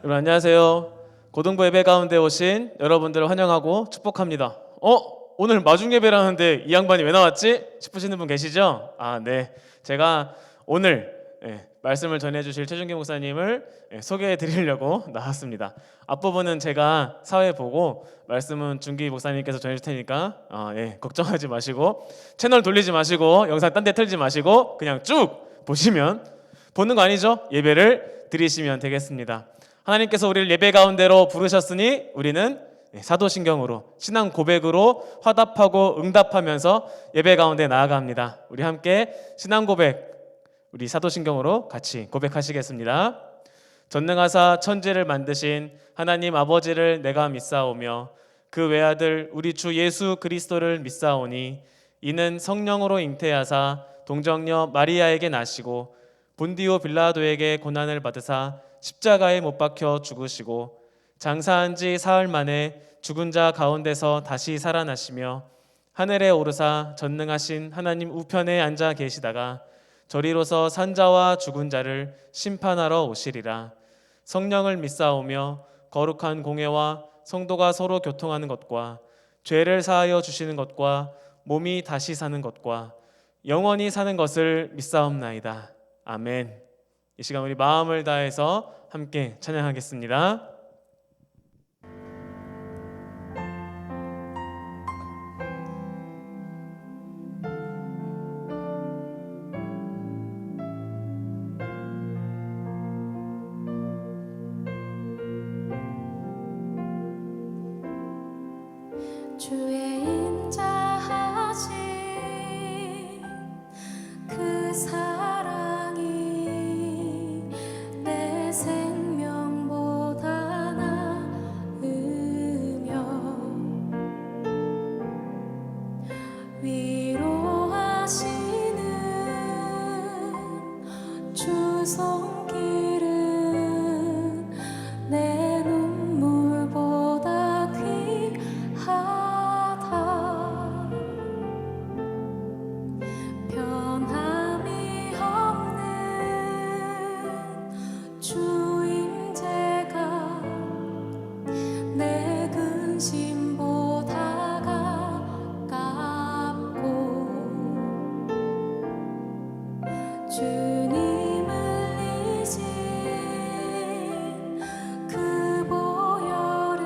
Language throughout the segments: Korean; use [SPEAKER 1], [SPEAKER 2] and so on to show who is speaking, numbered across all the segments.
[SPEAKER 1] 여러분 안녕하세요. 고등부 예배 가운데 오신 여러분들을 환영하고 축복합니다. 오늘 마중 예배라는데 이 양반이 왜 나왔지? 싶으시는 분 계시죠? 네. 제가 오늘 말씀을 전해주실 최준기 목사님을 소개해 드리려고 나왔습니다. 앞부분은 제가 사회 보고 말씀은 준기 목사님께서 전해줄 테니까 걱정하지 마시고 채널 돌리지 마시고 영상 딴 데 틀지 마시고 그냥 쭉 보시면, 보는 거 아니죠? 예배를 드리시면 되겠습니다. 하나님께서 우리를 예배 가운데로 부르셨으니 우리는 사도신경으로 신앙 고백으로 화답하고 응답하면서 예배 가운데 나아갑니다. 우리 함께 신앙 고백, 우리 사도신경으로 같이 고백하시겠습니다. 전능하사 천지를 만드신 하나님 아버지를 내가 믿사오며 그 외아들 우리 주 예수 그리스도를 믿사오니 이는 성령으로 잉태하사 동정녀 마리아에게 나시고 본디오 빌라도에게 고난을 받으사 십자가에 못 박혀 죽으시고 장사한 지 사흘 만에 죽은 자 가운데서 다시 살아나시며 하늘에 오르사 전능하신 하나님 우편에 앉아 계시다가 저리로서 산자와 죽은 자를 심판하러 오시리라. 성령을 믿사오며 거룩한 공회와 성도가 서로 교통하는 것과 죄를 사하여 주시는 것과 몸이 다시 사는 것과 영원히 사는 것을 믿사옵나이다. 아멘. 이 시간 우리 마음을 다해서 함께 찬양하겠습니다.
[SPEAKER 2] 주의 인자하신 그 사랑이 내 생명보다 나으며 위로하시는 주 손길은 내 눈물보다 귀하다. 변함이 없는 주 임재가 내 근심보다 가깝고 주님을 잊은 그 보혈은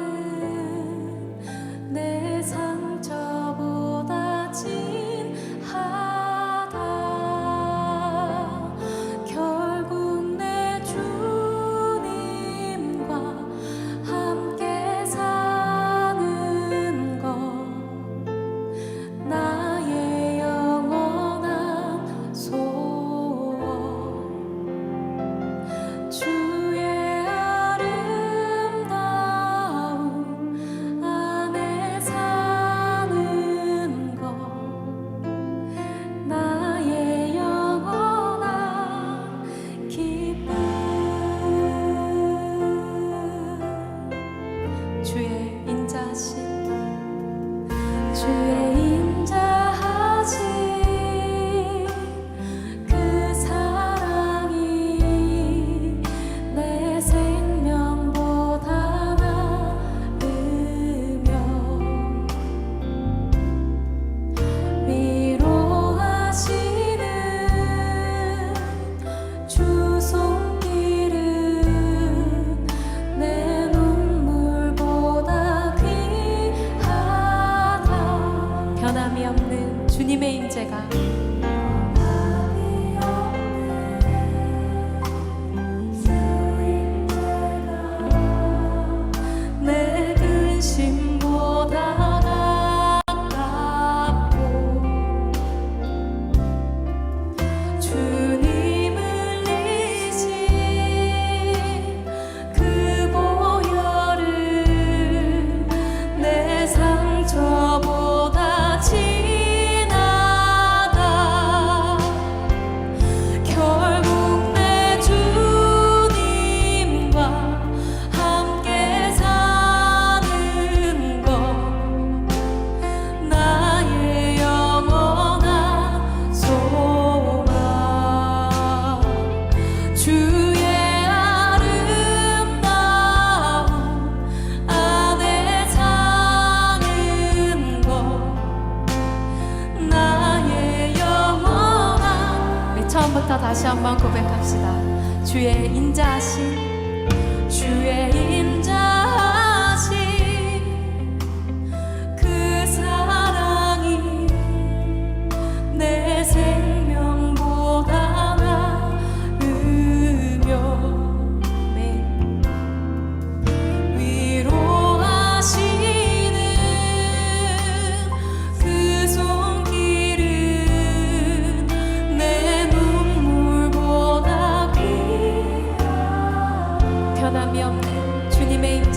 [SPEAKER 2] 내 상처보다 진하다. 결국 내 주님과 함께 사는 것 나의 영원한 소원. 처음부터 다시 한번 고백합시다. 주의 인자하신 주의 인자하신 그 사랑이 내 생명보다 나으며 위로하시는 그 손길은 내 눈물보다 귀한 변함이 없는 주님의 임재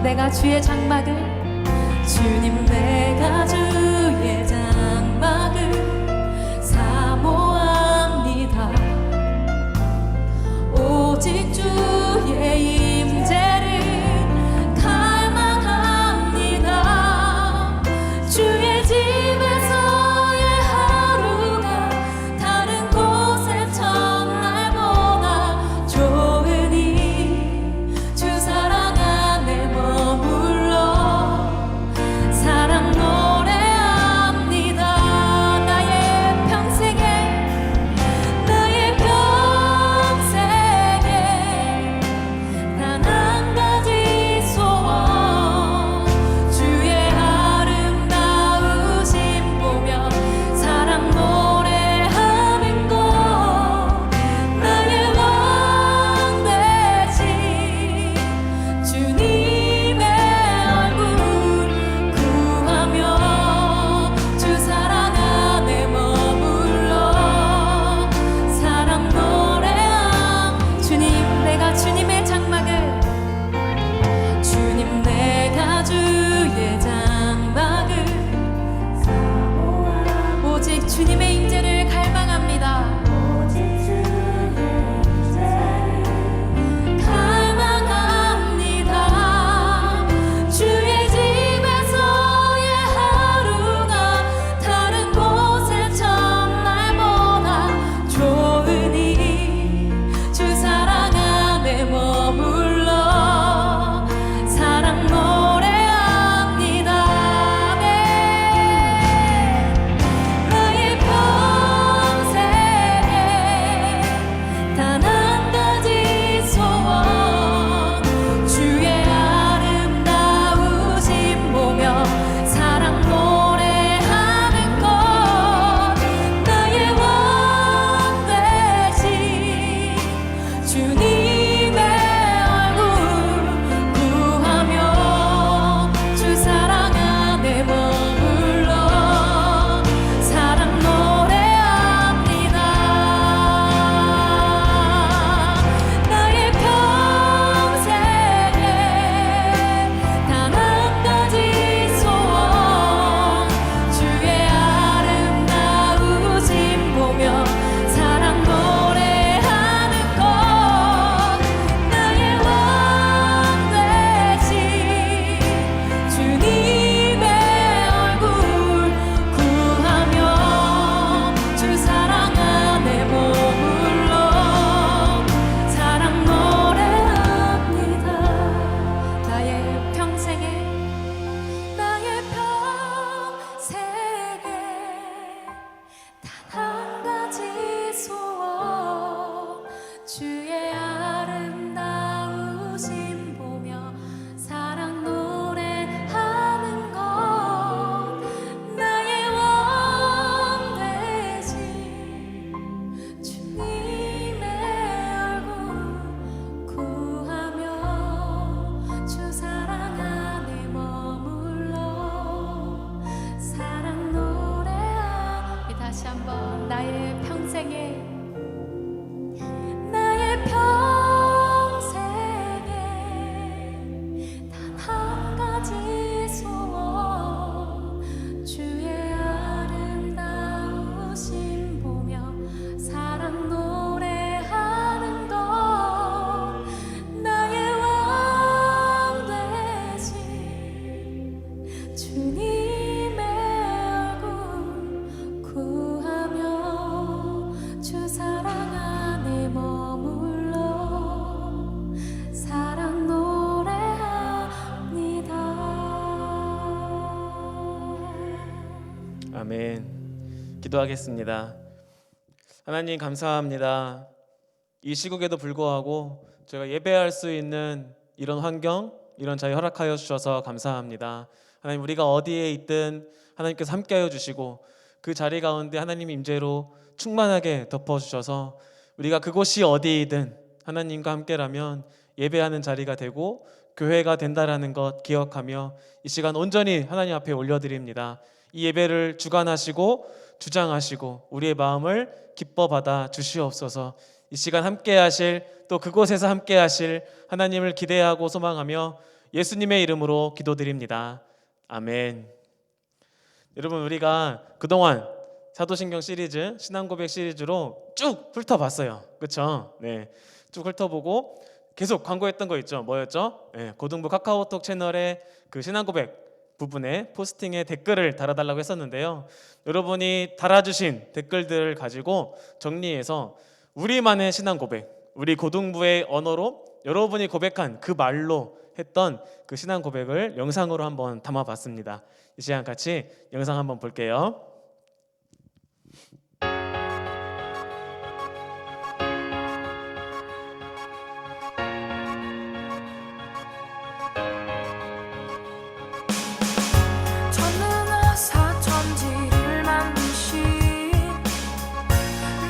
[SPEAKER 2] 내가 주의 장막을 주님 내가 주의 장막을 사모합니다. 오직 주의 임재를 갈망합니다. 주의 집에서의 하루가 다른 곳의 첫날보다 좋으니 주 사랑 안에 머물러 사랑 노래합니다. 나의 평생에 단 한 가지 소원 주의 아름다우심 보며 사랑 노래하는 것 나의 왕 되신 주님의 얼굴 구하며 주 사랑 안에 머물러 사랑 노래함. 주님 내가 주님의 장막을 주님 내가 주의 장막을 오직 주님의 임재를 갈망합니다. 갈망합니다. 주의 집에서의 하루가 다른 곳의 첫날보다 좋으니 주 사랑 안에 머물러 사랑 노래합니다. 나의 평생에 단 한 가지 소원 주의 아름다우심 보며 사랑 노래하는 것 나의 왕 되신 주님의 얼굴 구하며 주 사랑 안에 머물러 사랑 노래합니다. 나의 평생에 단 한 가지 소원 주의 아름다우심 보며 사랑 노래하는 것 나의 왕 되신 주님의 얼굴 구하며 주 사랑 안에 머물러 사랑 노래합니다. 나의 평생에 단 한 가지 소원 주의 아름다우심 보며 사랑 노래하는 것 나의 왕 되신 주님의 얼굴 구하며 주 사랑 안에 머물러 사랑 노래하. 다시 한번 나의 평생에 단 한 가지 소원 주의 아름다우심 보며 사랑 노래하는 것 나의 왕 되신 주님의 얼굴 구하며 주 사랑 안에 머물러 사랑 노래합니다.
[SPEAKER 1] 아멘. 기도하겠습니다. 하나님 감사합니다. 이 시국에도 불구하고 저희가 예배할 수 있는 이런 환경, 이런 자유 허락하여 주셔서 감사합니다. 하나님 우리가 어디에 있든 하나님께서 함께하여 주시고 그 자리 가운데 하나님 임재로 충만하게 덮어주셔서 우리가 그곳이 어디이든 하나님과 함께라면 예배하는 자리가 되고 교회가 된다라는 것 기억하며 이 시간 온전히 하나님 앞에 올려드립니다. 이 예배를 주관하시고 주장하시고 우리의 마음을 기뻐 받아 주시옵소서. 이 시간 함께 하실 또 그곳에서 함께 하실 하나님을 기대하고 소망하며 예수님의 이름으로 기도드립니다. 아멘. 여러분, 우리가 그동안 사도신경 시리즈, 신앙고백 시리즈로 쭉 훑어봤어요. 그렇죠? 네, 쭉 훑어보고 계속 광고했던 거 있죠. 뭐였죠? 네, 고등부 카카오톡 채널에 그 신앙고백 부분에 포스팅에 댓글을 달아달라고 했었는데요. 여러분이 달아주신 댓글들을 가지고 정리해서 우리만의 신앙고백, 우리 고등부의 언어로 여러분이 고백한 그 말로 했던 그 신앙 고백을 영상으로 한번 담아봤습니다. 이 시간 같이 영상 한번 볼게요.
[SPEAKER 2] 전능하사 천지를 만드신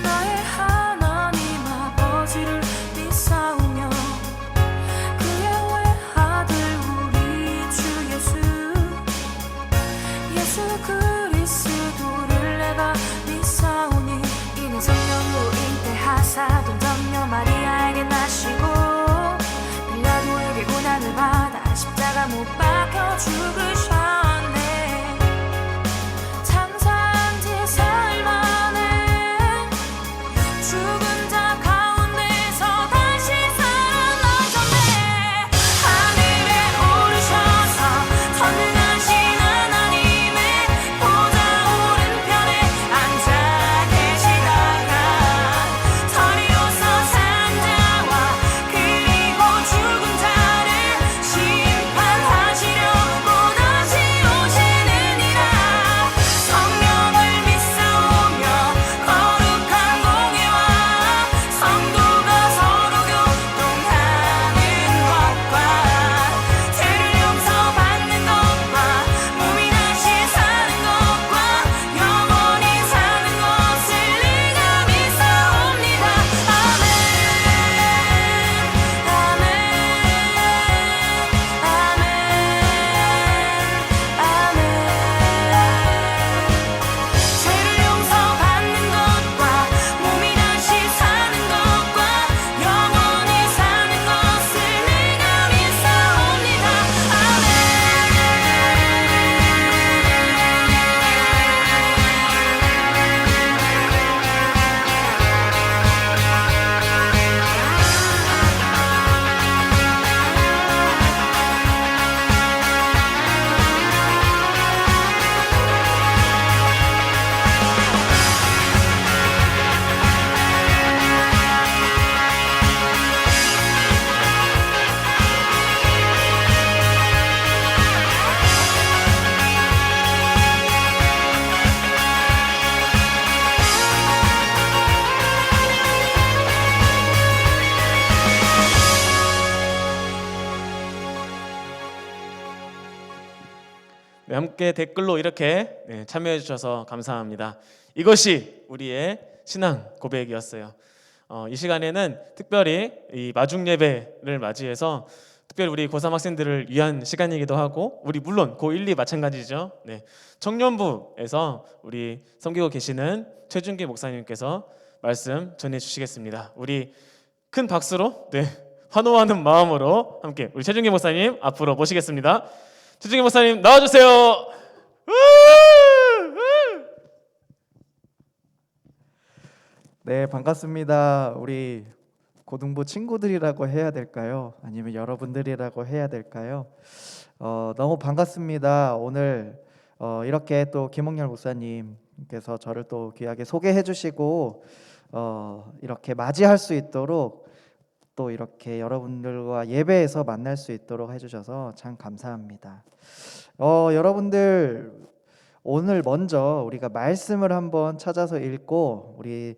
[SPEAKER 2] 나의 하나님 아버지를 믿사오며 그의 외아들 우리 주 예수 그리스도를 내가 믿사오니 이는 성령으로 잉태하사 동정녀 마리아에게 나시고 빌라도에게 고난을 받아 십자가 못 박혀 죽으셨네. 장사한 지 사흘 만에 죽은 자 가운데서 다시 살아나셨네. 하늘에 오르셔서 전능하신 하나님의 보좌 오른편에 앉아 계시다가 저리로서 산 자와 그리고 죽은 자를 심판하시려고 다시 오시느니라. 성령을 믿사오며 거룩한 공예와 성도가 서로 교통하는 것과 죄를 용서받는 것과 몸이 다시 사는 것과 영원히 사는 것을 내가 믿사옵니다. 아멘. 아멘. 죄를 용서받는 것과 몸이 다시 사는 것과 영원히 사는 것을 내가 믿사옵니다.
[SPEAKER 1] 네, 함께 댓글로 이렇게 참여해 주셔서 감사합니다. 이것이 우리의 신앙 고백이었어요. 이 시간에는 특별히 이 마중 예배를 맞이해서 특별히 우리 고3 학생들을 위한 시간이기도 하고 우리 물론 고1, 2 마찬가지죠. 네, 청년부에서 우리 섬기고 계시는 최준기 목사님께서 말씀 전해 주시겠습니다. 우리 큰 박수로 환호하는 마음으로 함께 우리 최준기 목사님 앞으로 모시겠습니다. 최준기 목사님 나와주세요.
[SPEAKER 3] 네, 반갑습니다. 우리 고등부 친구들이라고 해야 될까요? 아니면 여러분들이라고 해야 될까요? 너무 반갑습니다. 오늘 이렇게 또 김홍렬 목사님께서 저를 또 귀하게 소개해 주시고 이렇게 맞이할 수 있도록 또 이렇게 여러분들과 예배에서 만날 수 있도록 해주셔서 참 감사합니다. 여러분들 오늘 먼저 우리가 말씀을 한번 찾아서 읽고 우리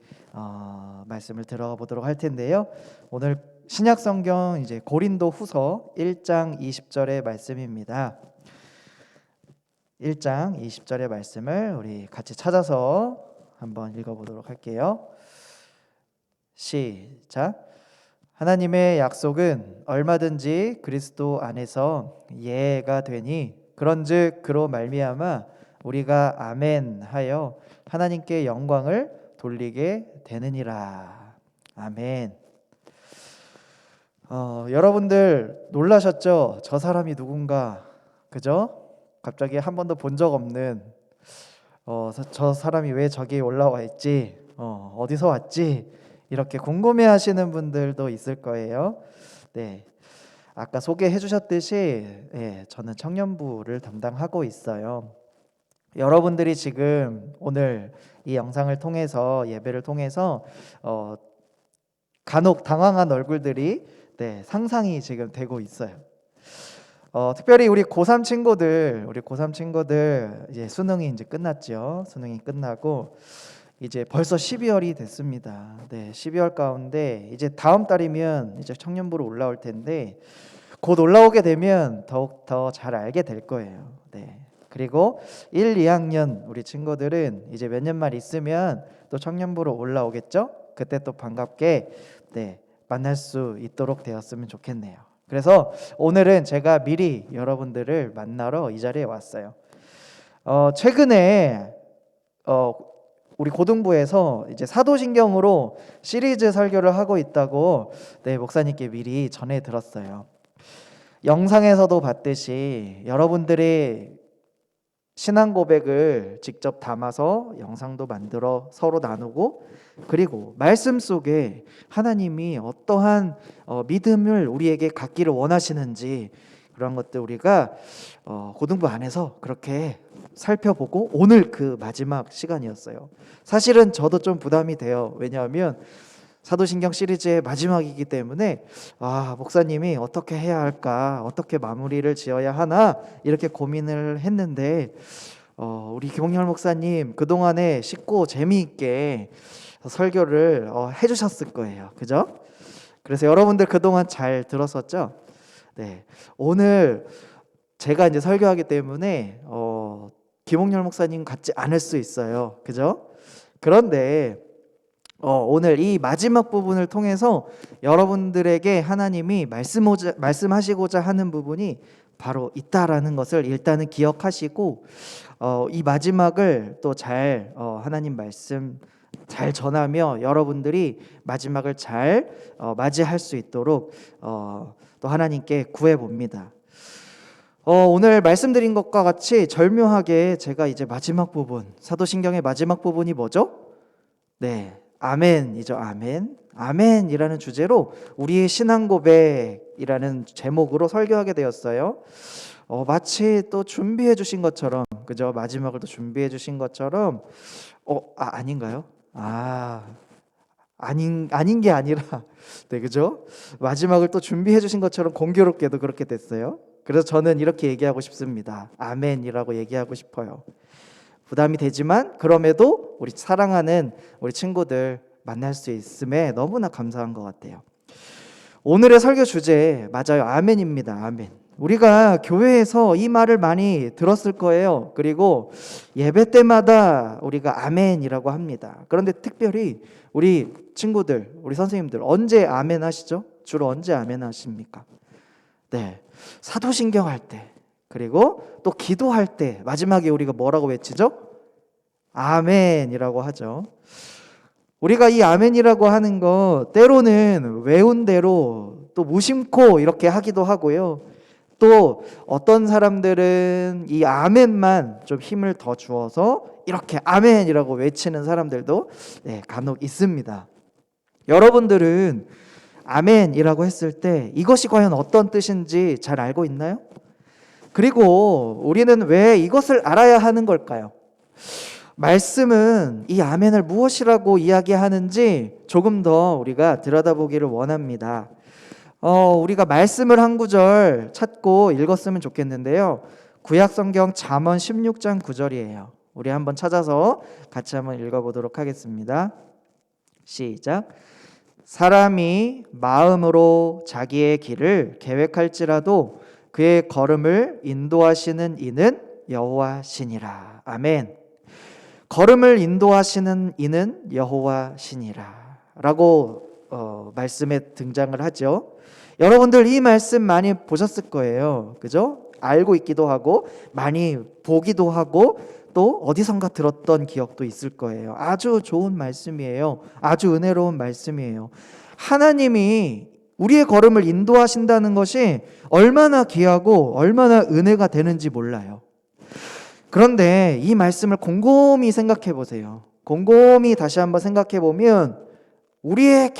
[SPEAKER 3] 말씀을 들어가 보도록 할 텐데요. 오늘 신약 성경 이제 고린도 후서 1장 20절의 말씀입니다. 1장 20절의 말씀을 우리 같이 찾아서 한번 읽어보도록 할게요. 시작. 하나님의 약속은 얼마든지 그리스도 안에서 예가 되니 그런즉 그로 말미암아 우리가 아멘 하여 하나님께 영광을 돌리게 되느니라. 아멘. 여러분들 놀라셨죠? 저 사람이 누군가, 그죠? 갑자기 한 번도 본 적 없는 저 사람이 왜 저기 올라와 있지? 어디서 왔지? 이렇게 궁금해하시는 분들도 있을 거예요. 네, 아까 소개해 주셨듯이 저는 청년부를 담당하고 있어요. 여러분들이 지금 오늘 이 영상을 통해서 예배를 통해서 간혹 당황한 얼굴들이 상상이 지금 되고 있어요. 특별히 우리 고3 친구들, 이제 수능이 이제 끝났죠. 수능이 끝나고 이제 벌써 12월이 됐습니다. 12월 가운데 이제 다음 달이면 이제 청년부로 올라올 텐데 곧 올라오게 되면 더욱 더 잘 알게 될 거예요. 그리고 1, 2학년 우리 친구들은 이제 몇 년만 있으면 또 청년부로 올라오겠죠? 그때 또 반갑게 만날 수 있도록 되었으면 좋겠네요. 그래서 오늘은 제가 미리 여러분들을 만나러 이 자리에 왔어요. 최근에 우리 고등부에서 이제 사도신경으로 시리즈 설교를 하고 있다고 목사님께 미리 전해 들었어요. 영상에서도 봤듯이 여러분들이 신앙 고백을 직접 담아서 영상도 만들어 서로 나누고, 그리고 말씀 속에 하나님이 어떠한 믿음을 우리에게 갖기를 원하시는지 그런 것들 우리가 고등부 안에서 그렇게 살펴보고, 오늘 그 마지막 시간이었어요. 사실은 저도 좀 부담이 돼요. 왜냐하면 사도신경 시리즈의 마지막이기 때문에 목사님이 어떻게 해야 할까, 어떻게 마무리를 지어야 하나 이렇게 고민을 했는데 우리 김홍열 목사님 그동안에 쉽고 재미있게 설교를 해주셨을 거예요. 그죠? 그래서 여러분들 그동안 잘 들었었죠? 오늘 제가 이제 설교하기 때문에 김홍열 목사님 같지 않을 수 있어요. 그죠? 그런데 오늘 이 마지막 부분을 통해서 여러분들에게 하나님이 말씀하시고자 하는 부분이 바로 있다라는 것을 일단은 기억하시고 이 마지막을 또 잘 하나님 말씀 잘 전하며 여러분들이 마지막을 잘 맞이할 수 있도록 또 하나님께 구해봅니다. 오늘 말씀드린 것과 같이 절묘하게 제가 이제 마지막 부분, 사도신경의 마지막 부분이 뭐죠? 아멘이죠. 아멘이라는 주제로 우리의 신앙 고백이라는 제목으로 설교하게 되었어요. 마치 또 준비해 주신 것처럼, 그죠? 마지막을 또 준비해 주신 것처럼 아닌가요? 아닌 게 아니라 그죠? 마지막을 또 준비해 주신 것처럼 공교롭게도 그렇게 됐어요. 그래서 저는 이렇게 얘기하고 싶습니다. 아멘이라고 얘기하고 싶어요. 부담이 되지만 그럼에도 우리 사랑하는 우리 친구들 만날 수 있음에 너무나 감사한 것 같아요. 오늘의 설교 주제 맞아요. 아멘입니다. 아멘. 우리가 교회에서 이 말을 많이 들었을 거예요. 그리고 예배 때마다 우리가 아멘이라고 합니다. 그런데 특별히 우리 친구들, 우리 선생님들 언제 아멘 하시죠? 주로 언제 아멘 하십니까? 사도신경 할 때, 그리고 또 기도할 때 마지막에 우리가 뭐라고 외치죠? 아멘이라고 하죠. 우리가 이 아멘이라고 하는 거 때로는 외운 대로 또 무심코 이렇게 하기도 하고요. 또 어떤 사람들은 이 아멘만 좀 힘을 더 주어서 이렇게 아멘이라고 외치는 사람들도 간혹 있습니다. 여러분들은 아멘이라고 했을 때 이것이 과연 어떤 뜻인지 잘 알고 있나요? 그리고 우리는 왜 이것을 알아야 하는 걸까요? 말씀은 이 아멘을 무엇이라고 이야기하는지 조금 더 우리가 들여다보기를 원합니다. 우리가 말씀을 한 구절 찾고 읽었으면 좋겠는데요. 구약성경 잠언 16장 9절이에요. 우리 한번 찾아서 같이 한번 읽어보도록 하겠습니다. 시작. 사람이 마음으로 자기의 길을 계획할지라도 그의 걸음을 인도하시는 이는 여호와시니라. 아멘. 걸음을 인도하시는 이는 여호와시니라 라고 말씀에 등장을 하죠. 여러분들 이 말씀 많이 보셨을 거예요. 그죠? 알고 있기도 하고 많이 보기도 하고 또 어디선가 들었던 기억도 있을 거예요. 아주 좋은 말씀이에요. 아주 은혜로운 말씀이에요. 하나님이 우리의 걸음을 인도하신다는 것이 얼마나 귀하고 얼마나 은혜가 되는지 몰라요. 그런데 이 말씀을 곰곰이 생각해 보세요. 곰곰이 다시 한번 생각해 보면 우리의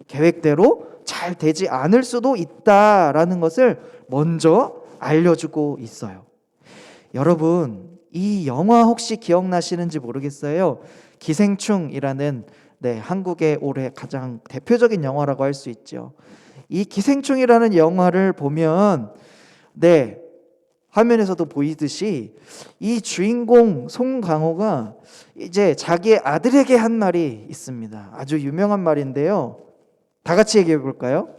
[SPEAKER 3] 계획대로 잘 되지 않을 수도 있다라는 것을 먼저 알려주고 있어요. 여러분, 이 영화 혹시 기억나시는지 모르겠어요. 기생충이라는 한국의 올해 가장 대표적인 영화라고 할 수 있죠. 이 기생충이라는 영화를 보면 화면에서도 보이듯이 이 주인공 송강호가 이제 자기의 아들에게 한 말이 있습니다. 아주 유명한 말인데요. 다 같이 얘기해 볼까요?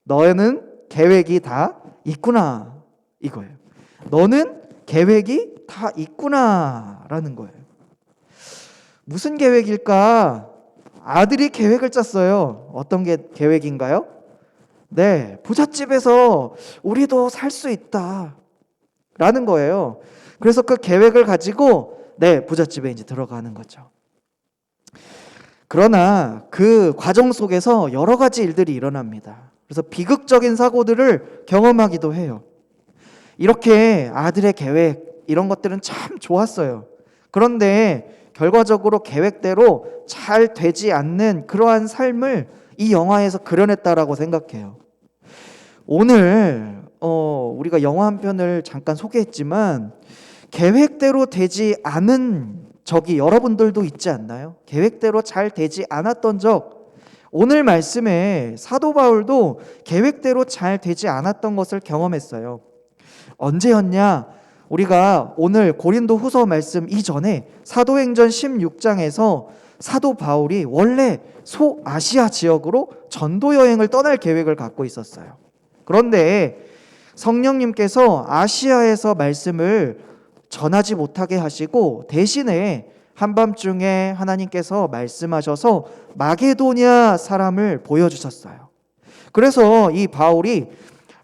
[SPEAKER 3] 너는 계획이 다 있구나, 이거예요. 너는 계획이 다 있구나라는 거예요. 무슨 계획일까? 아들이 계획을 짰어요. 어떤 계획인가요? 부잣집에서 우리도 살 수 있다라는 거예요. 그래서 그 계획을 가지고 부잣집에 이제 들어가는 거죠. 그러나 그 과정 속에서 여러 가지 일들이 일어납니다. 그래서 비극적인 사고들을 경험하기도 해요. 이렇게 아들의 계획 이런 것들은 참 좋았어요. 그런데 결과적으로 계획대로 잘 되지 않는 그러한 삶을 이 영화에서 그려냈다라고 생각해요. 오늘 우리가 영화 한 편을 잠깐 소개했지만 계획대로 되지 않은 적이 여러분들도 있지 않나요? 계획대로 잘 되지 않았던 적. 오늘 말씀에 사도 바울도 계획대로 잘 되지 않았던 것을 경험했어요. 언제였냐? 우리가 오늘 고린도 후서 말씀 이전에 사도행전 16장에서 사도 바울이 원래 소아시아 지역으로 전도 여행을 떠날 계획을 갖고 있었어요. 그런데 성령님께서 아시아에서 말씀을 전하지 못하게 하시고 대신에 한밤중에 하나님께서 말씀하셔서 마게도냐 사람을 보여주셨어요. 그래서 이 바울이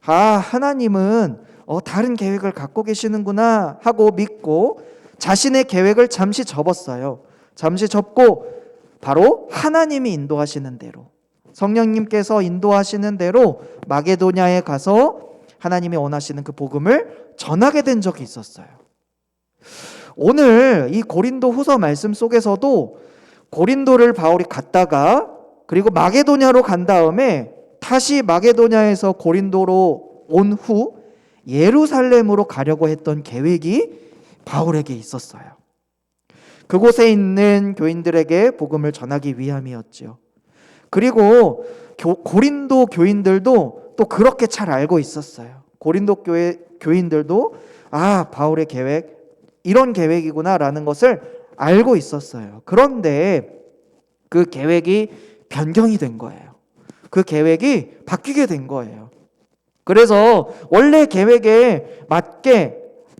[SPEAKER 3] 하나님은 다른 계획을 갖고 계시는구나 하고 믿고 자신의 계획을 잠시 접었어요. 잠시 접고 바로 하나님이 인도하시는 대로, 성령님께서 인도하시는 대로 마게도냐에 가서 하나님이 원하시는 그 복음을 전하게 된 적이 있었어요. 오늘 이 고린도 후서 말씀 속에서도 고린도를 바울이 갔다가 그리고 마게도냐로 간 다음에 다시 마게도냐에서 고린도로 온 후 예루살렘으로 가려고 했던 계획이 바울에게 있었어요. 그곳에 있는 교인들에게 복음을 전하기 위함이었죠. 그리고 고린도 교인들도 또 그렇게 잘 알고 있었어요. 고린도 교인들도 바울의 계획 이런 계획이구나라는 것을 알고 있었어요. 그런데 그 계획이 변경이 된 거예요. 그 계획이 바뀌게 된 거예요. 그래서 원래 계획에 맞게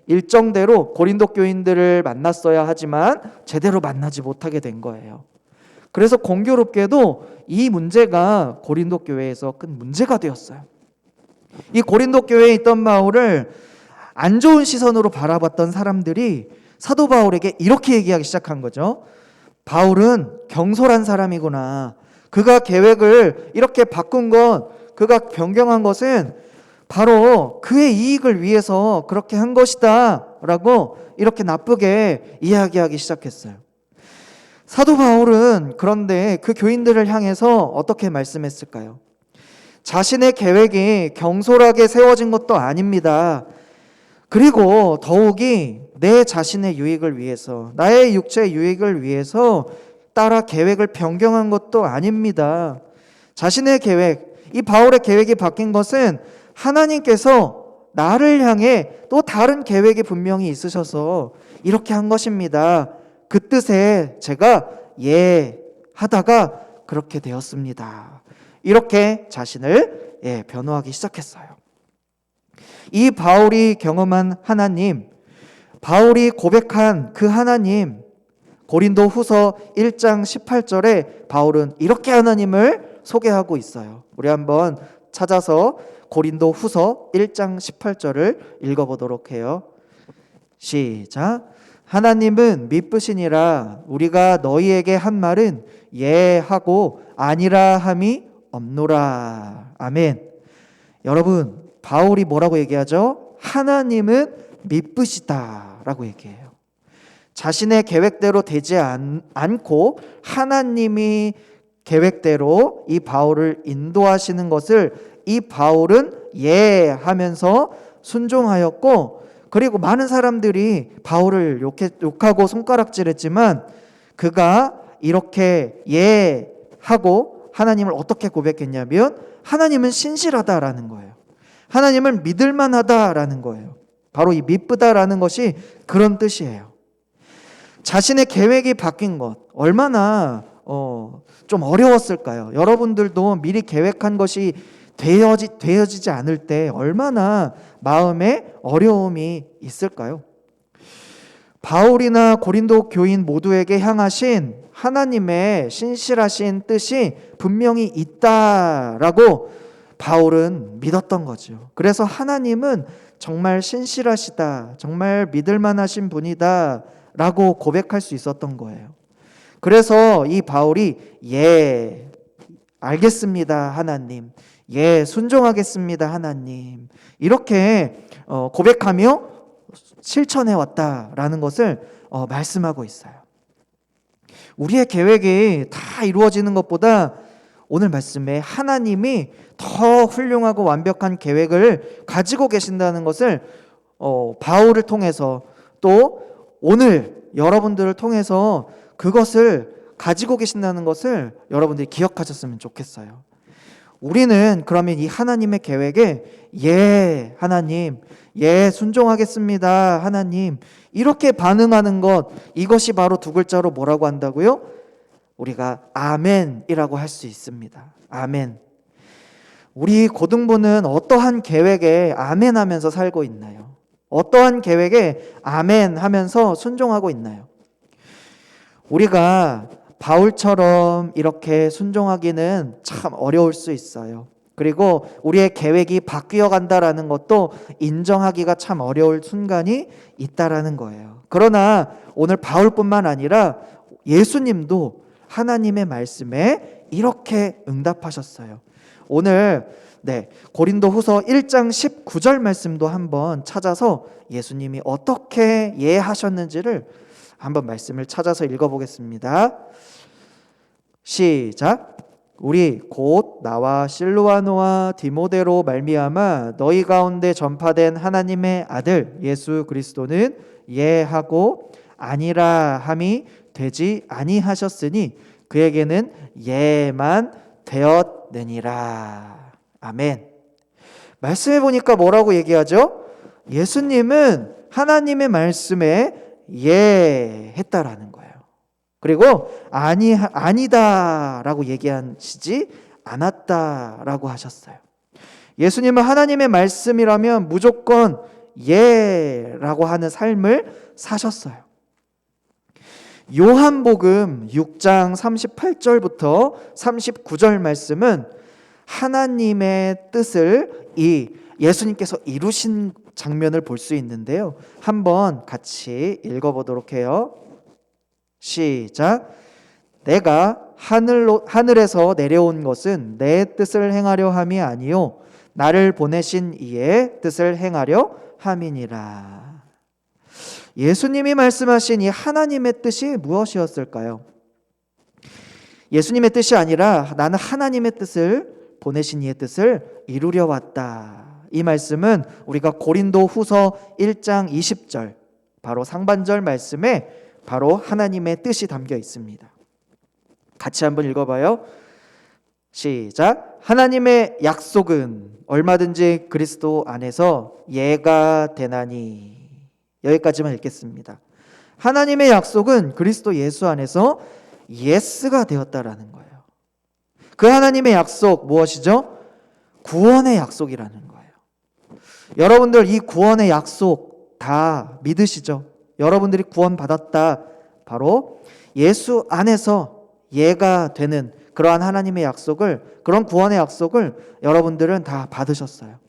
[SPEAKER 3] 일정대로 고린도 교인들을 만났어야 하지만 제대로 만나지 못하게 된 거예요. 그래서 공교롭게도 이 문제가 고린도 교회에서 큰 문제가 되었어요. 이 고린도 교회에 있던 바울을 안 좋은 시선으로 바라봤던 사람들이 사도 바울에게 이렇게 얘기하기 시작한 거죠. 바울은 경솔한 사람이구나. 그가 계획을 이렇게 바꾼 것, 그가 변경한 것은 바로 그의 이익을 위해서 그렇게 한 것이다 라고 이렇게 나쁘게 이야기하기 시작했어요. 사도 바울은 그런데 그 교인들을 향해서 어떻게 말씀했을까요? 자신의 계획이 경솔하게 세워진 것도 아닙니다. 그리고 더욱이 내 자신의 유익을 위해서, 나의 육체의 유익을 위해서 따라 계획을 변경한 것도 아닙니다. 자신의 계획, 이 바울의 계획이 바뀐 것은 하나님께서 나를 향해 또 다른 계획이 분명히 있으셔서 이렇게 한 것입니다. 그 뜻에 제가 하다가 그렇게 되었습니다. 이렇게 자신을 변호하기 시작했어요. 이 바울이 경험한 하나님, 바울이 고백한 그 하나님, 고린도 후서 1장 18절에 바울은 이렇게 하나님을 소개하고 있어요. 우리 한번 찾아서 고린도 후서 1장 18절을 읽어보도록 해요. 시작. 하나님은 미쁘시니라. 우리가 너희에게 한 말은 하고 아니라 함이 없노라. 아멘. 여러분, 바울이 뭐라고 얘기하죠? 하나님은 미쁘시다라고 얘기해요. 자신의 계획대로 되지 않고 하나님이 계획대로 이 바울을 인도하시는 것을 이 바울은 하면서 순종하였고, 그리고 많은 사람들이 바울을 욕하고 손가락질했지만 그가 이렇게 하고 하나님을 어떻게 고백했냐면 하나님은 신실하다라는 거예요. 하나님을 믿을만하다라는 거예요. 바로 이 미쁘다라는 것이 그런 뜻이에요. 자신의 계획이 바뀐 것 얼마나 좀 어려웠을까요? 여러분들도 미리 계획한 것이 되어지지 않을 때 얼마나 마음에 어려움이 있을까요? 바울이나 고린도 교인 모두에게 향하신 하나님의 신실하신 뜻이 분명히 있다라고 바울은 믿었던 거죠. 그래서 하나님은 정말 신실하시다, 정말 믿을만하신 분이다 라고 고백할 수 있었던 거예요. 그래서 이 바울이 알겠습니다 하나님, 순종하겠습니다 하나님, 이렇게 고백하며 실천해 왔다라는 것을 말씀하고 있어요. 우리의 계획이 다 이루어지는 것보다 오늘 말씀에 하나님이 더 훌륭하고 완벽한 계획을 가지고 계신다는 것을 바울을 통해서 또 오늘 여러분들을 통해서 그것을 가지고 계신다는 것을 여러분들이 기억하셨으면 좋겠어요. 우리는 그러면 이 하나님의 계획에 하나님, 순종하겠습니다 하나님, 이렇게 반응하는 것, 이것이 바로 두 글자로 뭐라고 한다고요? 우리가 아멘이라고 할 수 있습니다. 아멘. 우리 고등부는 어떠한 계획에 아멘 하면서 살고 있나요? 어떠한 계획에 아멘 하면서 순종하고 있나요? 우리가 바울처럼 이렇게 순종하기는 참 어려울 수 있어요. 그리고 우리의 계획이 바뀌어 간다라는 것도 인정하기가 참 어려울 순간이 있다라는 거예요. 그러나 오늘 바울뿐만 아니라 예수님도 하나님의 말씀에 이렇게 응답하셨어요. 오늘 고린도후서 1장 19절 말씀도 한번 찾아서 예수님이 어떻게 하셨는지를 한번 말씀을 찾아서 읽어보겠습니다. 시작. 우리 곧 나와 실루아노와 디모데로 말미암아 너희 가운데 전파된 하나님의 아들 예수 그리스도는 하고 아니라 함이 되지 아니하셨으니 그에게는 만 되었느니라. 아멘. 말씀해 보니까 뭐라고 얘기하죠? 예수님은 하나님의 말씀에 했다라는 거예요. 그리고 아니다라고 얘기하시지 않았다라고 하셨어요. 예수님은 하나님의 말씀이라면 무조건 라고 하는 삶을 사셨어요. 요한복음 6장 38절부터 39절 말씀은 하나님의 뜻을 예수님께서 이루신 장면을 볼 수 있는데요. 한번 같이 읽어보도록 해요. 시작. 내가 하늘에서 내려온 것은 내 뜻을 행하려 함이 아니요 나를 보내신 이의 뜻을 행하려 함이니라. 예수님이 말씀하신 이 하나님의 뜻이 무엇이었을까요? 예수님의 뜻이 아니라 나는 하나님의 뜻을, 보내신 이의 뜻을 이루려 왔다. 이 말씀은 우리가 고린도 후서 1장 20절 바로 상반절 말씀에 바로 하나님의 뜻이 담겨 있습니다. 같이 한번 읽어봐요. 시작. 하나님의 약속은 얼마든지 그리스도 안에서 예가 되나니. 여기까지만 읽겠습니다. 하나님의 약속은 그리스도 예수 안에서 예스가 되었다라는 거예요. 그 하나님의 약속 무엇이죠? 구원의 약속이라는 거예요. 여러분들 이 구원의 약속 다 믿으시죠? 여러분들이 구원 받았다. 바로 예수 안에서 예가 되는 그러한 하나님의 약속을, 그런 구원의 약속을 여러분들은 다 받으셨어요.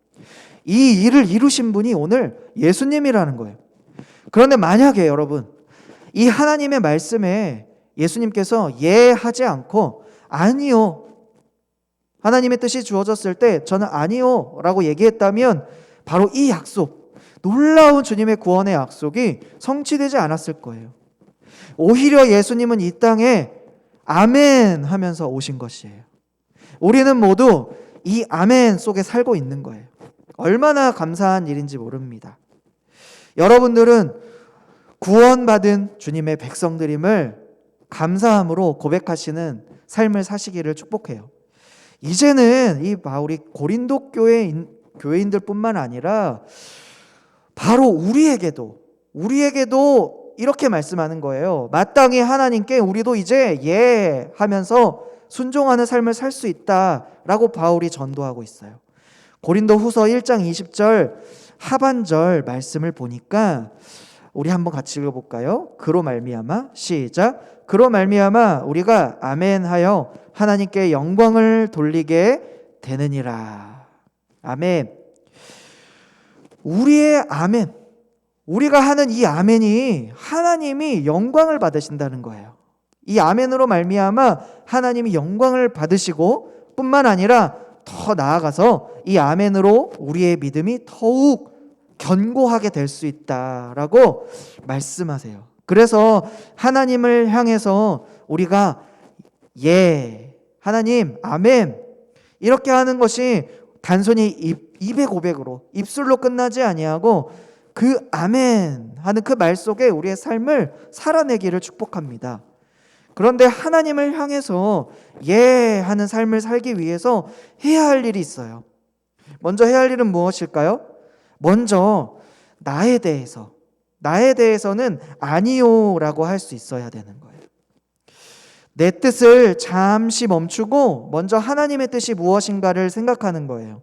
[SPEAKER 3] 이 일을 이루신 분이 오늘 예수님이라는 거예요. 그런데 만약에 여러분 이 하나님의 말씀에 예수님께서 하지 않고 아니요 하나님의 뜻이 주어졌을 때 저는 아니요 라고 얘기했다면 바로 이 약속, 놀라운 주님의 구원의 약속이 성취되지 않았을 거예요. 오히려 예수님은 이 땅에 아멘 하면서 오신 것이에요. 우리는 모두 이 아멘 속에 살고 있는 거예요. 얼마나 감사한 일인지 모릅니다. 여러분들은 구원받은 주님의 백성들임을 감사함으로 고백하시는 삶을 사시기를 축복해요. 이제는 이 바울이 고린도 교회인들뿐만 아니라 바로 우리에게도 이렇게 말씀하는 거예요. 마땅히 하나님께 우리도 이제 예 하면서 순종하는 삶을 살 수 있다라고 바울이 전도하고 있어요. 고린도 후서 1장 20절 하반절 말씀을 보니까 우리 한번 같이 읽어볼까요? 그로 말미암아 시작. 그로 말미암아 우리가 아멘하여 하나님께 영광을 돌리게 되느니라. 아멘. 우리의 아멘, 우리가 하는 이 아멘이 하나님이 영광을 받으신다는 거예요. 이 아멘으로 말미암아 하나님이 영광을 받으시고 뿐만 아니라 더 나아가서 이 아멘으로 우리의 믿음이 더욱 견고하게 될 수 있다라고 말씀하세요. 그래서 하나님을 향해서 우리가 예, 하나님, 아멘 이렇게 하는 것이 단순히 입의 고백으로 입술로 끝나지 아니하고 그 아멘 하는 그 말 속에 우리의 삶을 살아내기를 축복합니다. 그런데 하나님을 향해서 예 하는 삶을 살기 위해서 해야 할 일이 있어요. 먼저 해야 할 일은 무엇일까요? 먼저 나에 대해서는 아니요라고 할 수 있어야 되는 거예요. 내 뜻을 잠시 멈추고 먼저 하나님의 뜻이 무엇인가를 생각하는 거예요.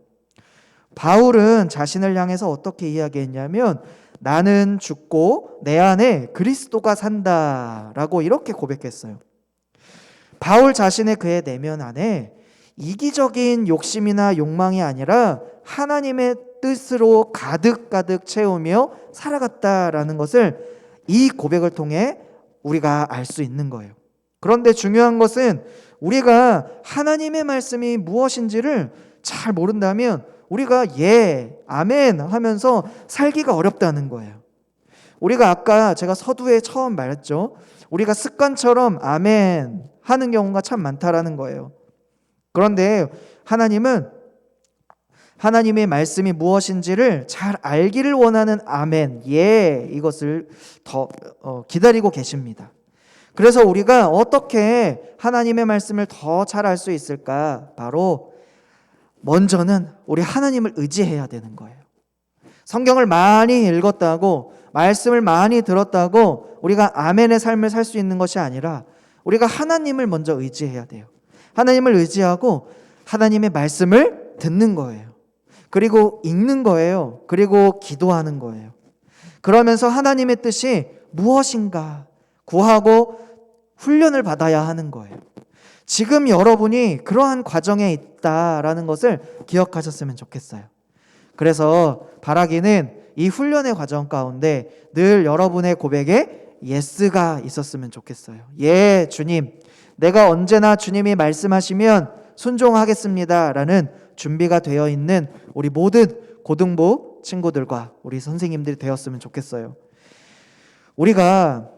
[SPEAKER 3] 바울은 자신을 향해서 어떻게 이야기했냐면 나는 죽고 내 안에 그리스도가 산다라고 이렇게 고백했어요. 바울 자신의 그의 내면 안에 이기적인 욕심이나 욕망이 아니라 하나님의 뜻으로 가득가득 채우며 살아갔다라는 것을 이 고백을 통해 우리가 알 수 있는 거예요. 그런데 중요한 것은 우리가 하나님의 말씀이 무엇인지를 잘 모른다면 우리가 예, 아멘 하면서 살기가 어렵다는 거예요. 우리가 아까 제가 서두에 처음 말했죠. 우리가 습관처럼 아멘 하는 경우가 참 많다라는 거예요. 그런데 하나님은 하나님의 말씀이 무엇인지를 잘 알기를 원하는 아멘, 예, 이것을 더 기다리고 계십니다. 그래서 우리가 어떻게 하나님의 말씀을 더 잘 알 수 있을까? 바로 먼저는 우리 하나님을 의지해야 되는 거예요. 성경을 많이 읽었다고, 말씀을 많이 들었다고 우리가 아멘의 삶을 살 수 있는 것이 아니라 우리가 하나님을 먼저 의지해야 돼요. 하나님을 의지하고 하나님의 말씀을 듣는 거예요. 그리고 읽는 거예요. 그리고 기도하는 거예요. 그러면서 하나님의 뜻이 무엇인가 구하고 훈련을 받아야 하는 거예요. 지금 여러분이 그러한 과정에 있다라는 것을 기억하셨으면 좋겠어요. 그래서 바라기는 이 훈련의 과정 가운데 늘 여러분의 고백에 예스가 있었으면 좋겠어요. 예, 주님, 내가 언제나 주님이 말씀하시면 순종하겠습니다 라는 준비가 되어 있는 우리 모든 고등부 친구들과 우리 선생님들이 되었으면 좋겠어요. 우리가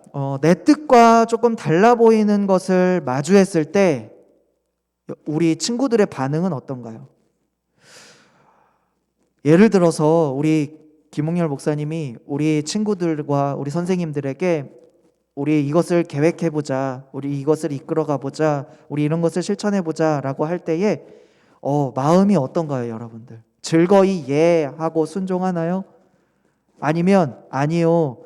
[SPEAKER 3] 내 뜻과 조금 달라 보이는 것을 마주했을 때 우리 친구들의 반응은 어떤가요? 예를 들어서 우리 김홍열 목사님이 우리 친구들과 우리 선생님들에게 우리 이것을 계획해보자, 우리 이것을 이끌어가보자, 우리 이런 것을 실천해보자 라고 할 때에 마음이 어떤가요, 여러분들? 즐거이 예 하고 순종하나요? 아니면 아니요,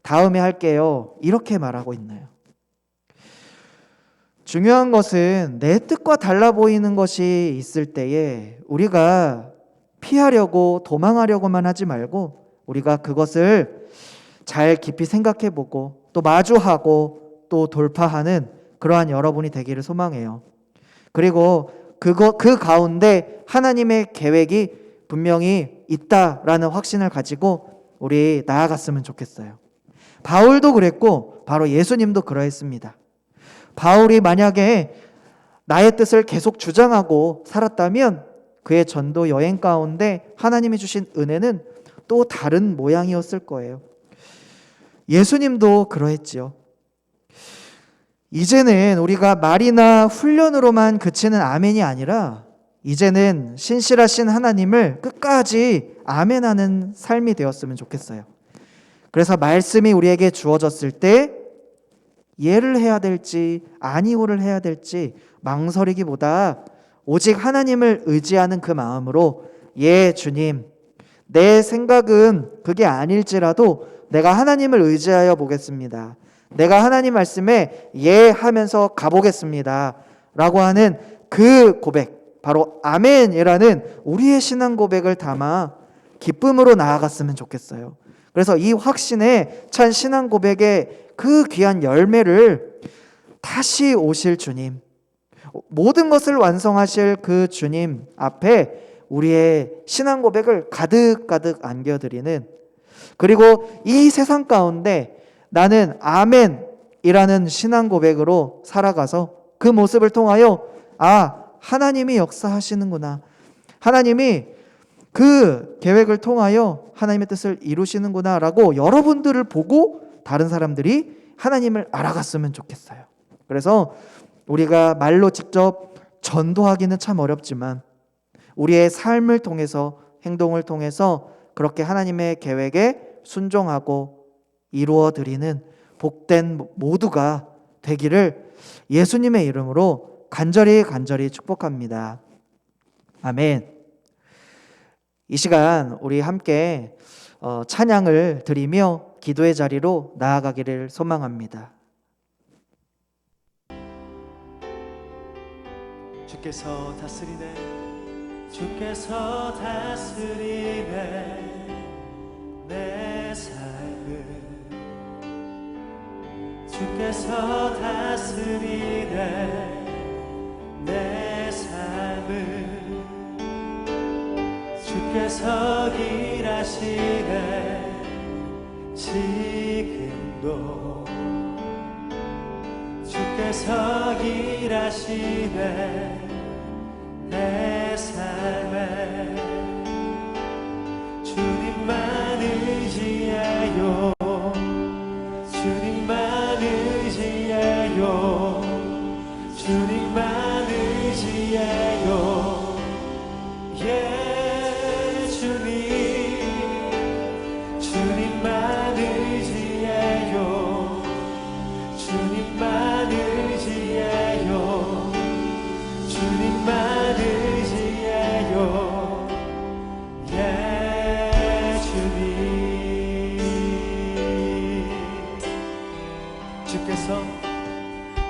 [SPEAKER 3] 다음에 할게요, 이렇게 말하고 있나요? 중요한 것은 내 뜻과 달라 보이는 것이 있을 때에 우리가 피하려고 도망하려고만 하지 말고 우리가 그것을 잘 깊이 생각해보고 또 마주하고 또 돌파하는 그러한 여러분이 되기를 소망해요. 그리고 그 가운데 하나님의 계획이 분명히 있다라는 확신을 가지고 우리 나아갔으면 좋겠어요. 바울도 그랬고 바로 예수님도 그러했습니다. 바울이 만약에 나의 뜻을 계속 주장하고 살았다면 그의 전도 여행 가운데 하나님이 주신 은혜는 또 다른 모양이었을 거예요. 예수님도 그러했지요. 이제는 우리가 말이나 훈련으로만 그치는 아멘이 아니라 이제는 신실하신 하나님을 끝까지 아멘하는 삶이 되었으면 좋겠어요. 그래서 말씀이 우리에게 주어졌을 때 예를 해야 될지 아니오를 해야 될지 망설이기보다 오직 하나님을 의지하는 그 마음으로 예 주님, 내 생각은 그게 아닐지라도 내가 하나님을 의지하여 보겠습니다. 내가 하나님 말씀에 예 하면서 가보겠습니다 라고 하는 그 고백, 바로 아멘이라는 우리의 신앙 고백을 담아 기쁨으로 나아갔으면 좋겠어요. 그래서 이 확신에 찬 신앙 고백의 그 귀한 열매를 다시 오실 주님, 모든 것을 완성하실 그 주님 앞에 우리의 신앙 고백을 가득가득 안겨드리는, 그리고 이 세상 가운데 나는 아멘이라는 신앙 고백으로 살아가서 그 모습을 통하여 하나님이 역사하시는구나, 하나님이 그 계획을 통하여 하나님의 뜻을 이루시는구나 라고 여러분들을 보고 다른 사람들이 하나님을 알아갔으면 좋겠어요. 그래서 우리가 말로 직접 전도하기는 참 어렵지만 우리의 삶을 통해서, 행동을 통해서 그렇게 하나님의 계획에 순종하고 이루어드리는 복된 모두가 되기를 예수님의 이름으로 간절히 축복합니다. 아멘. 이 시간 우리 함께 찬양을 드리며 기도의 자리로 나아가기를 소망합니다.
[SPEAKER 4] 주께서 다스리네, 주께서 다스리네 내 삶을, 주께서 다스리네 내 삶을, 주께서 일하시네 지금도, 주께서 일하시네 내 삶에, 주님만 의지하여, 주님만 의지하여, 주님만 의지하여, 예 주님, 주님만 의지하여, 주님만 의지하여, 주님만 의지하여, 예 주님.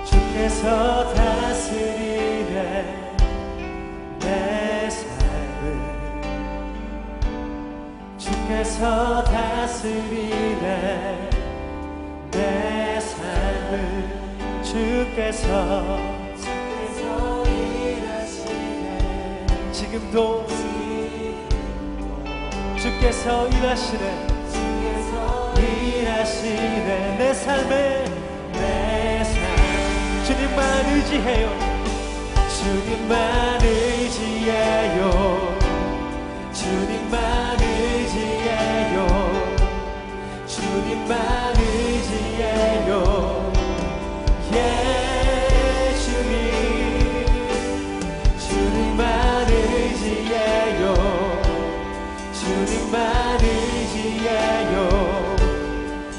[SPEAKER 4] 주께서 다스리네 내 삶을, 주께서 다스리네 내 삶을, 주께서 일하시네 지금도, 주께서 일하시네, 일하시네 내 삶에, 내 삶. 주님만 의지해요, 주님만 의지하여, 주님만 의지하여, 주님만 의지하여, 예 주님, 주님만 의지하여, 주님만 의지하여,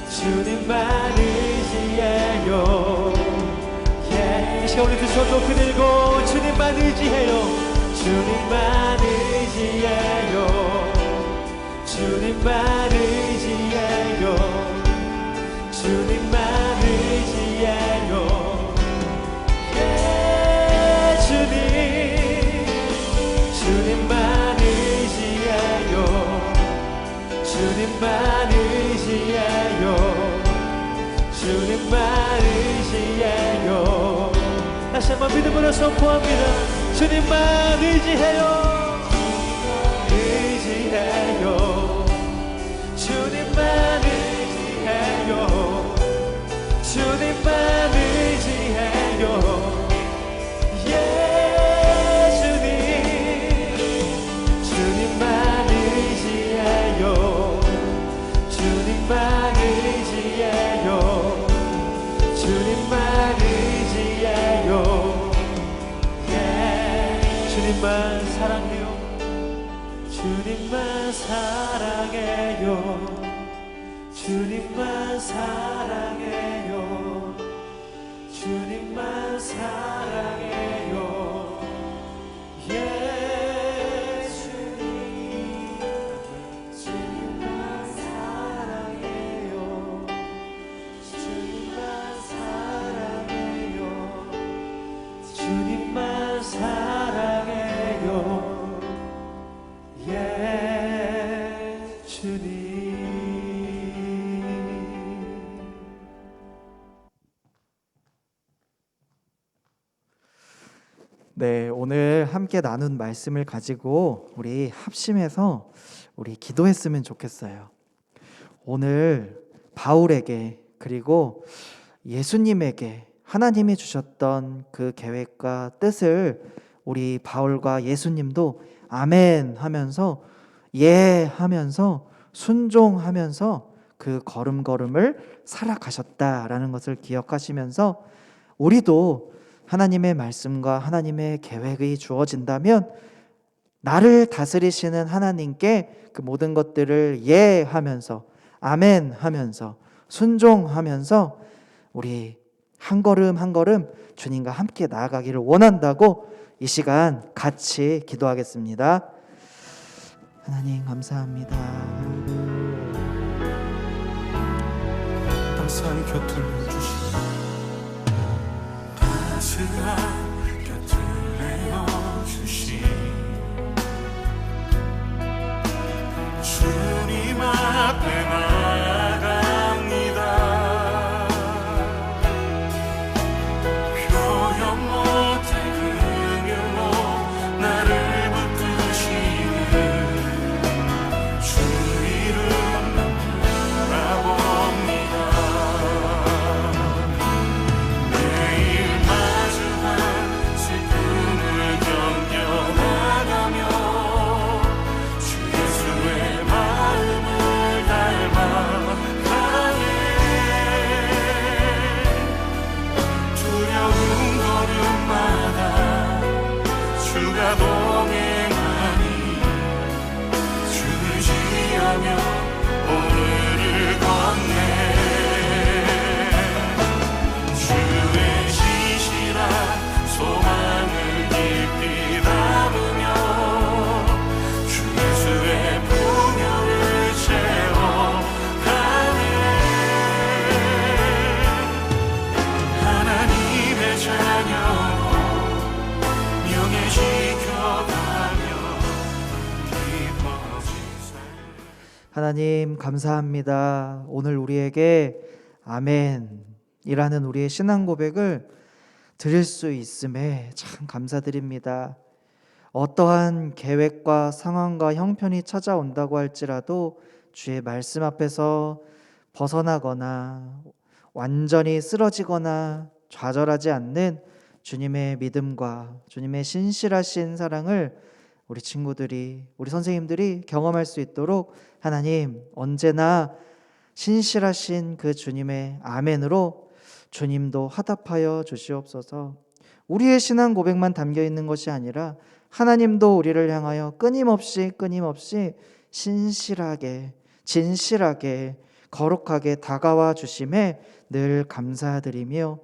[SPEAKER 4] 주님만 의지하여, 예. 이 시간 우리 두 손 높이 들고 주님만 의지해요, 주님만 의지하여, 주님만 의지하여, 주님만 의지하여, 예 주님, 주님만 의지하여, 주님만 의지하여, 주님만 의지하여. 다시 한번 믿음으로 선포합니다. 주님만 의지해요, 의지해요, 주님만 의지해요, 주님만 의지해요, 예 주님만 사랑해요. 주님만 사랑해요. 주님만 사랑해요. 주님만 사랑해요. 예수님 주님만 사랑해요. 주님만 사랑해요. 주님만 사랑해요. 주님.
[SPEAKER 3] 네, 오늘 함께 나눈 말씀을 가지고 우리 합심해서 우리 기도했으면 좋겠어요. 오늘 바울에게 그리고 예수님에게 하나님이 주셨던 그 계획과 뜻을 우리 바울과 예수님도 아멘 하면서 예 하면서 순종하면서 그 걸음걸음을 살아가셨다라는 것을 기억하시면서 우리도 하나님의 말씀과 하나님의 계획이 주어진다면 나를 다스리시는 하나님께 그 모든 것들을 예 하면서 아멘 하면서 순종하면서 우리 한 걸음 한 걸음 주님과 함께 나아가기를 원한다고 이 시간 같이 기도하겠습니다. 하나님 감사합니다.
[SPEAKER 5] 항상 곁을 주시고 따스한 곁을 내어주시 주님 앞에 나아갑니다. 표현 못할 긍휼로 나를 붙드시는 주 이름 바라봅니다. 매일 마주한 슬픔을 견뎌나가며 주 예수의 마음을 닮아가네. 두려운 걸음마다 주가 동행하니 주를 지하며 오늘을 걷네. 주의 신실한 소망을 깊이 담으며 주 예수의 풍요를 채워가네. 하나님의 자녀로 명예 지켜가며 기뻐지 살.
[SPEAKER 3] 하나님 감사합니다. 오늘 우리에게 아멘이라는 우리의 신앙 고백을 드릴 수 있음에 참 감사드립니다. 어떠한 계획과 상황과 형편이 찾아온다고 할지라도 주의 말씀 앞에서 벗어나거나 완전히 쓰러지거나 좌절하지 않는 주님의 믿음과 주님의 신실하신 사랑을 우리 친구들이, 우리 선생님들이 경험할 수 있도록 하나님 언제나 신실하신 그 주님의 아멘으로 주님도 화답하여 주시옵소서. 우리의 신앙 고백만 담겨 있는 것이 아니라 하나님도 우리를 향하여 끊임없이 신실하게 진실하게 거룩하게 다가와 주심에 늘 감사드리며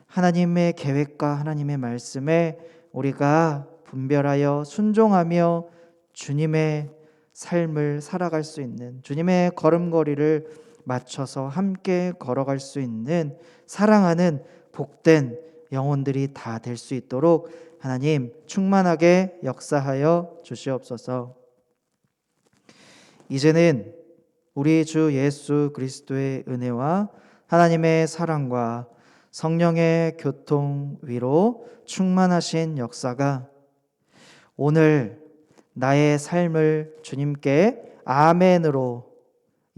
[SPEAKER 3] 하나님의 계획과 하나님의 말씀에 우리가 분별하여 순종하며 주님의 삶을 살아갈 수 있는, 주님의 걸음걸이를 맞춰서 함께 걸어갈 수 있는 사랑하는 복된 영혼들이 다 될 수 있도록 하나님 충만하게 역사하여 주시옵소서. 이제는 우리 주 예수 그리스도의 은혜와 하나님의 사랑과 성령의 교통 위로 충만하신 역사가 오늘 나의 삶을 주님께 아멘으로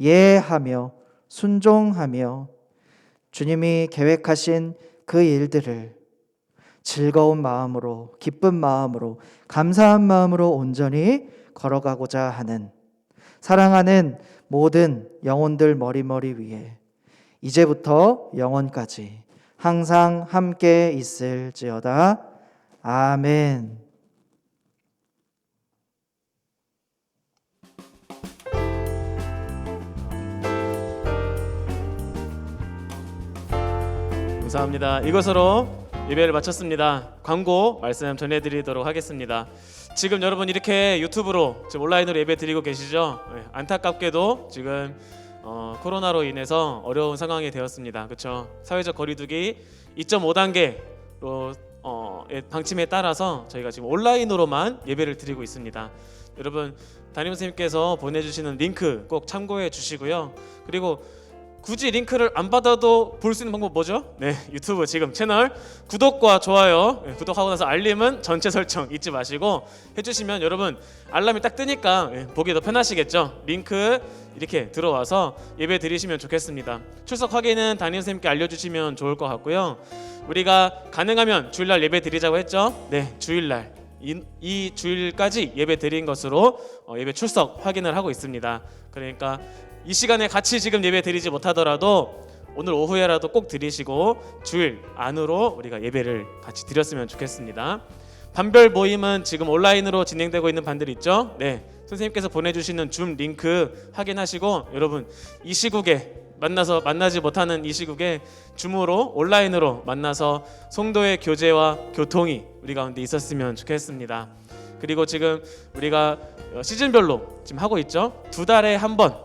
[SPEAKER 3] 예하며 순종하며 주님이 계획하신 그 일들을 즐거운 마음으로, 기쁜 마음으로, 감사한 마음으로 온전히 걸어가고자 하는 사랑하는 모든 영혼들 머리머리 위에 이제부터 영원까지 항상 함께 있을지어다. 아멘.
[SPEAKER 1] 감사합니다. 이것으로 예배를 마쳤습니다. 광고 말씀 전해드리도록 하겠습니다. 지금 여러분 이렇게 유튜브로 지금 온라인으로 예배 드리고 계시죠? 네, 안타깝게도 지금 코로나로 인해서 어려운 상황이 되었습니다. 그렇죠? 사회적 거리두기 2.5단계로 방침에 따라서 저희가 지금 온라인으로만 예배를 드리고 있습니다. 여러분 담임 선생님께서 보내주시는 링크 꼭 참고해 주시고요. 그리고 굳이 링크를 안 받아도 볼 수 있는 방법 뭐죠? 네, 유튜브 지금 채널 구독과 좋아요, 구독하고 나서 알림은 전체 설정 잊지 마시고 해주시면 여러분 알람이 딱 뜨니까 보기 더 편하시겠죠? 링크 이렇게 들어와서 예배 드리시면 좋겠습니다. 출석 확인은 담임 선생님께 알려주시면 좋을 것 같고요. 우리가 가능하면 주일날 예배 드리자고 했죠? 네, 주일날 이 주일까지 예배 드린 것으로 예배 출석 확인을 하고 있습니다. 그러니까 이 시간에 같이 지금 예배 드리지 못하더라도 오늘 오후에라도 꼭 드리시고 주일 안으로 우리가 예배를 같이 드렸으면 좋겠습니다. 반별 모임은 지금 온라인으로 진행되고 있는 반들 있죠? 네, 선생님께서 보내주시는 줌 링크 확인하시고 여러분 이 시국에 만나지 못하는 이 시국에 줌으로 온라인으로 만나서 성도의 교제와 교통이 우리 가운데 있었으면 좋겠습니다. 그리고 지금 우리가 시즌별로 지금 하고 있죠? 2달에 한 번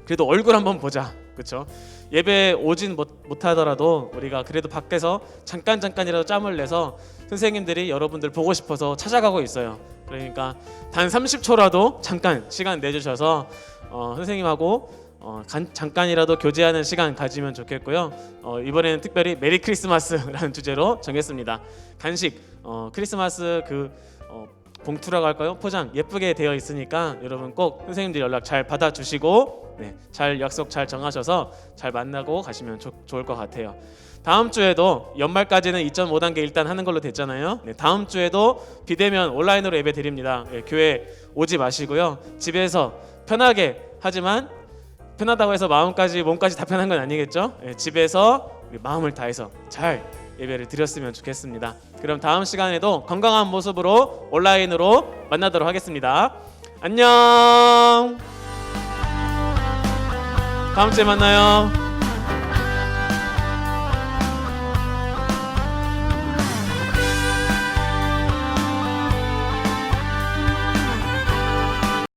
[SPEAKER 1] 그래도 얼굴 한번 보자, 그렇죠? 예배 오진 못하더라도 우리가 그래도 밖에서 잠깐이라도 짬을 내서 선생님들이 여러분들 보고 싶어서 찾아가고 있어요. 그러니까 단 30초라도 잠깐 시간 내주셔서 선생님하고 잠깐이라도 교제하는 시간 가지면 좋겠고요. 이번에는 특별히 메리 크리스마스라는 주제로 정했습니다. 간식 크리스마스 봉투라고 할까요? 포장 예쁘게 되어 있으니까 여러분 꼭 선생님들 연락 잘 받아주시고 잘 약속 잘 정하셔서 잘 만나고 가시면 좋을 것 같아요. 다음 주에도 연말까지는 2.5단계 일단 하는 걸로 됐잖아요. 다음 주에도 비대면 온라인으로 예배 드립니다. 교회 오지 마시고요. 집에서 편하게 하지만 편하다고 해서 몸까지 다 편한 건 아니겠죠? 집에서 우리 마음을 다해서 잘 예배를 드렸으면 좋겠습니다. 그럼 다음 시간에도 건강한 모습으로 온라인으로 만나도록 하겠습니다. 안녕. 다음 주에 만나요.